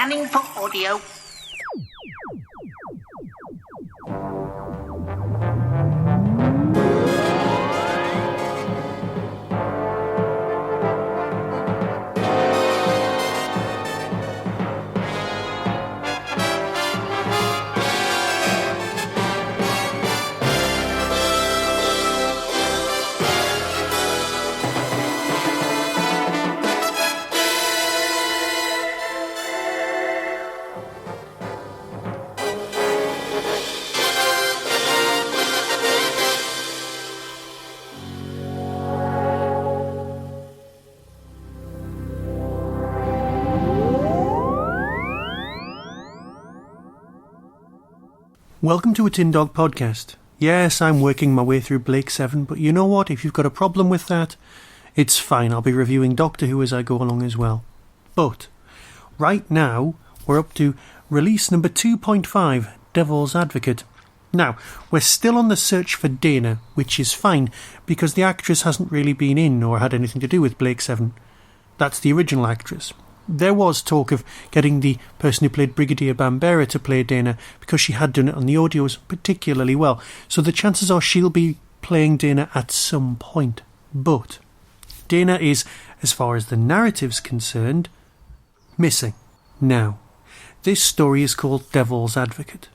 Scanning for audio. Welcome to a Tin Dog podcast. Yes, I'm working my way through Blakes7, but you know what? If you've got a problem with that, it's fine. I'll be reviewing Doctor Who as I go along as well. But right now, we're up to release number 2.5, Devil's Advocate. Now, we're still on the search for Dana, which is fine, because the actress hasn't really been in or had anything to do with Blakes7. That's the original actress. There was talk of getting the person who played Brigadier Bambera to play Dana because she had done it on the audios particularly well. So the chances are she'll be playing Dana at some point. But Dana is, as far as the narrative's concerned, missing. Now, this story is called Devil's Advocate.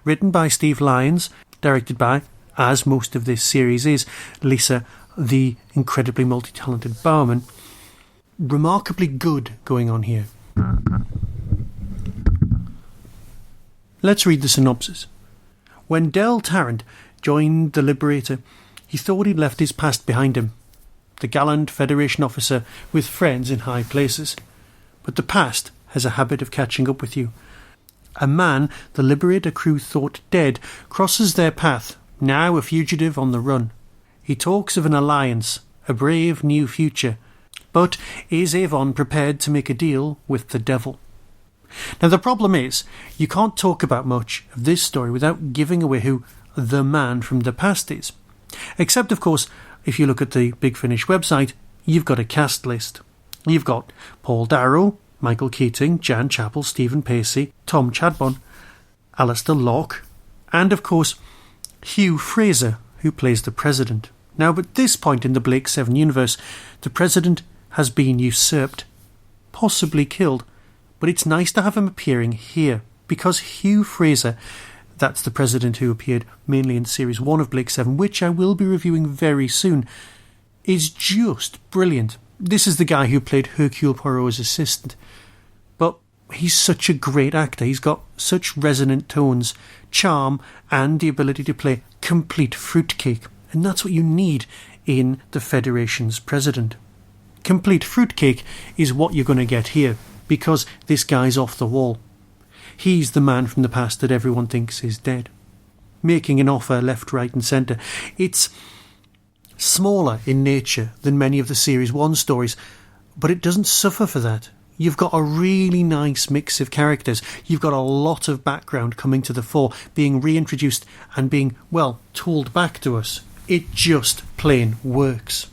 Written by Steve Lyons, directed by, as most of this series is, Lisa, the incredibly multi-talented Bowerman. Remarkably good going on here. Let's read the synopsis. When Tarrant joined the Liberator, he thought he'd left his past behind him. The gallant Federation officer with friends in high places. But the past has a habit of catching up with you. A man the Liberator crew thought dead crosses their path, now a fugitive on the run. He talks of an alliance, a brave new future. But is Avon prepared to make a deal with the devil? Now the problem is, you can't talk about much of this story without giving away who the man from the past is. Except, of course, if you look at the Big Finish website, you've got a cast list. You've got Paul Darrow, Michael Keating, Jan Chappell, Stephen Pacey, Tom Chadbon, Alistair Locke, and of course Hugh Fraser, who plays the President. Now, at this point in the Blakes7 universe, the President has been usurped, possibly killed, but it's nice to have him appearing here, because Hugh Fraser, that's the President who appeared mainly in Series 1 of Blakes7, which I will be reviewing very soon, is just brilliant. This is the guy who played Hercule Poirot's assistant, but he's such a great actor. He's got such resonant tones, charm, and the ability to play complete fruitcake, and that's what you need in the Federation's President. Complete fruitcake is what you're going to get here, because this guy's off the wall. He's the man from the past that everyone thinks is dead. Making an offer left, right and centre. It's smaller in nature than many of the Series 1 stories, but it doesn't suffer for that. You've got a really nice mix of characters. You've got a lot of background coming to the fore, being reintroduced and being, well, told back to us. It just plain works.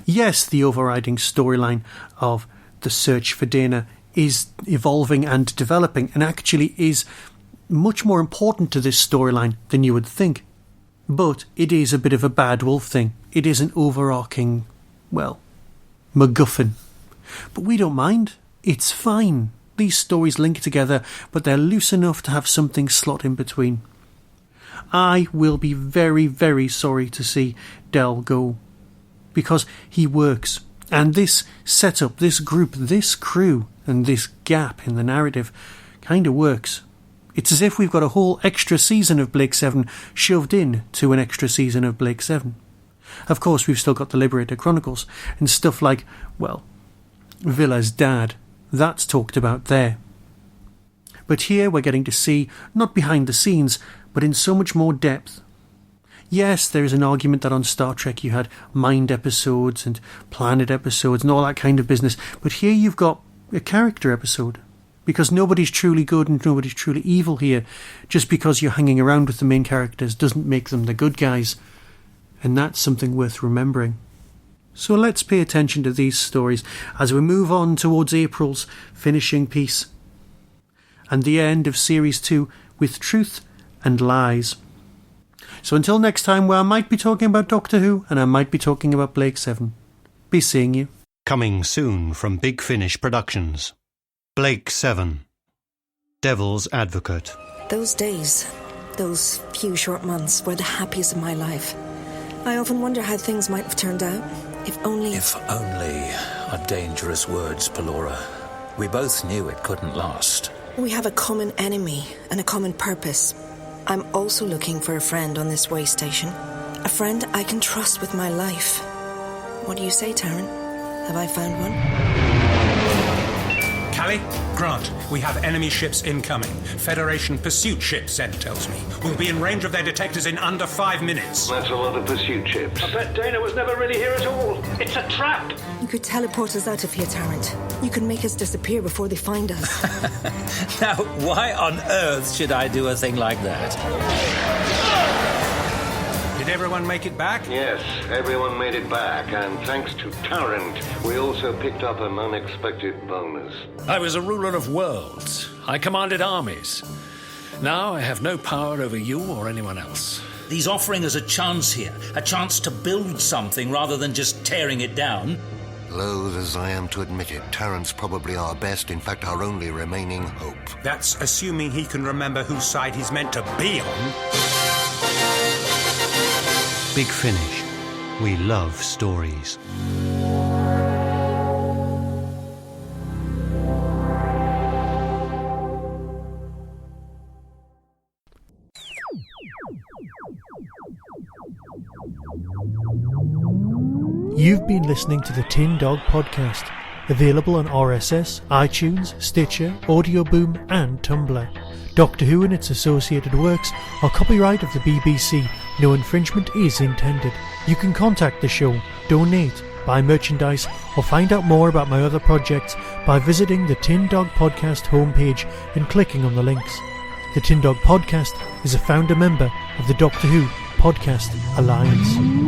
Yes, the overriding storyline of the search for Dana is evolving and developing, and actually is much more important to this storyline than you would think. But it is a bit of a bad wolf thing. It is an overarching, well, MacGuffin. But we don't mind. It's fine. These stories link together, but they're loose enough to have something slot in between. I will be very, very sorry to see Del go, because he works, and this setup, this group, this crew, and this gap in the narrative kind of works. It's as if we've got a whole extra season of Blake7 shoved in to an extra season of Blake7. Of course, we've still got the Liberator Chronicles, and stuff like, well, Vila's dad. That's talked about there. But here we're getting to see, not behind the scenes, but in so much more depth. Yes, there is an argument that on Star Trek you had Mind episodes and Planet episodes and all that kind of business, but here you've got a character episode, because nobody's truly good and nobody's truly evil here. Just because you're hanging around with the main characters doesn't make them the good guys, and that's something worth remembering. So let's pay attention to these stories as we move on towards April's finishing piece. and the end of Series 2 with Truth and Lies. So until next time, where I might be talking about Doctor Who and I might be talking about Blake7. Be seeing you. Coming soon from Big Finish Productions. Blake7, Devil's Advocate. Those days, those few short months, were the happiest of my life. I often wonder how things might have turned out. If only are dangerous words, Pelora. We both knew it couldn't last. We have a common enemy and a common purpose. I'm also looking for a friend on this way station. A friend I can trust with my life. What do you say, Tarrant? Have I found one? Callie, Grant, we have enemy ships incoming. Federation pursuit ship, Zed tells me. We'll be in range of their detectors in under 5 minutes. That's a lot of pursuit ships. I bet Dana was never really here at all. It's a trap. You could teleport us out of here, Tarrant. You could make us disappear before they find us. Now, why on earth should I do a thing like that? Did everyone make it back? Yes, everyone made it back, and thanks to Tarrant, we also picked up an unexpected bonus. I was a ruler of worlds. I commanded armies. Now I have no power over you or anyone else. He's offering us a chance here, a chance to build something rather than just tearing it down. Loath as I am to admit it, Tarrant's probably our best, in fact our only remaining hope. That's assuming he can remember whose side he's meant to be on. Big Finish. We love stories. You've been listening to the Tin Dog Podcast, available on RSS, iTunes, Stitcher, Audio Boom and Tumblr. Doctor Who and its associated works are copyright of the BBC. No infringement is intended. You can contact the show, donate, buy merchandise or find out more about my other projects by visiting the Tin Dog Podcast homepage and clicking on the links. The Tin Dog Podcast is a founder member of the Doctor Who Podcast Alliance.